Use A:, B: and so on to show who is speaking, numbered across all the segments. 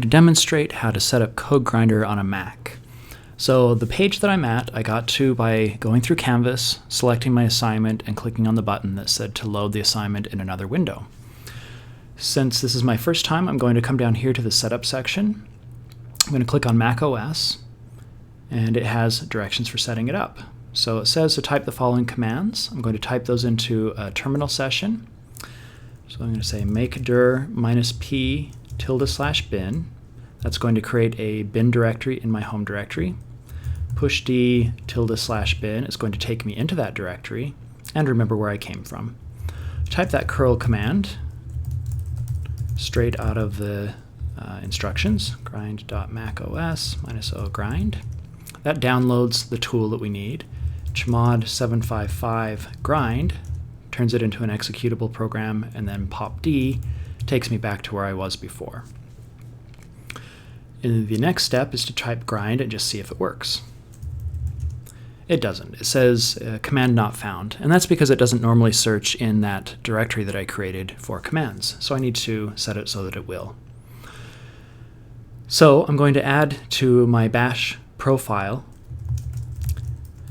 A: to demonstrate how to set up CodeGrinder on a Mac. So the page that I'm at, I got to by going through Canvas, selecting my assignment, and clicking on the button that said to load the assignment in another window. Since this is my first time, I'm going to come down here to the Setup section. I'm going to click on macOS, and it has directions for setting it up. So it says to type the following commands. I'm going to type those into a terminal session. So I'm going to say make dir -p ~bin. That's going to create a bin directory in my home directory. Push d ~bin is going to take me into that directory and remember where I came from. Type that curl command straight out of the instructions, grind.macOS -o grind. That downloads the tool that we need. chmod 755 grind turns it into an executable program, and then popd takes me back to where I was before. And the next step is to type grind and just see if it works. It doesn't. It says command not found, and that's because it doesn't normally search in that directory that I created for commands. So I need to set it so that it will. So I'm going to add to my bash profile,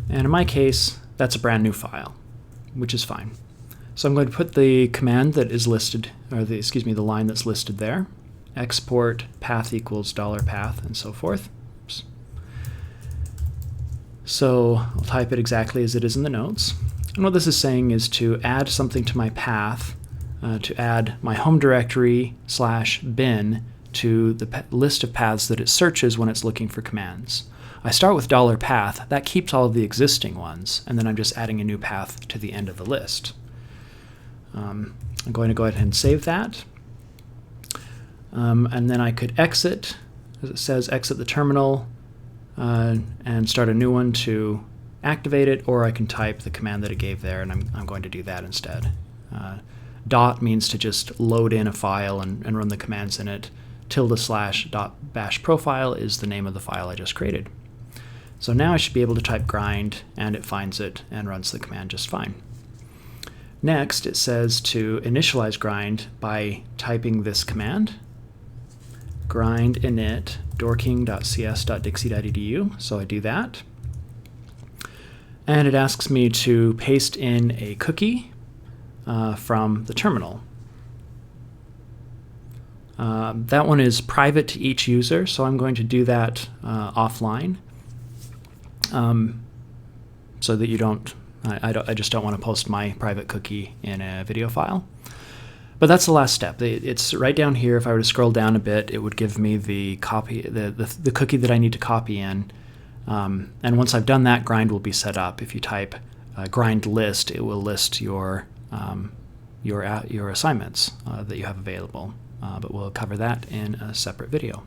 A: and in my case, that's a brand new file, which is fine. So I'm going to put the command that is listed, or the line that's listed there, export path equals $path, and so forth. Oops. So I'll type it exactly as it is in the notes. And what this is saying is to add something to my path, to add my home directory /bin to the list of paths that it searches when it's looking for commands. I start with $path. That keeps all of the existing ones, and then I'm just adding a new path to the end of the list. I'm going to go ahead and save that. And then I could exit, as it says, exit the terminal and start a new one to activate it, or I can type the command that it gave there, and I'm going to do that instead. Dot means to just load in a file and run the commands in it. ~bash profile is the name of the file I just created. So now I should be able to type grind, and it finds it and runs the command just fine. Next, it says to initialize grind by typing this command, grind init dorking.cs.dixie.edu. So I do that. And it asks me to paste in a cookie from the terminal. That one is private to each user, so I'm going to do that offline so that you don't I just don't want to post my private cookie in a video file. But that's the last step. It's right down here. If I were to scroll down a bit, it would give me the cookie that I need to copy in. And once I've done that, grind will be set up. If you type grind list, it will list your assignments that you have available. But we'll cover that in a separate video.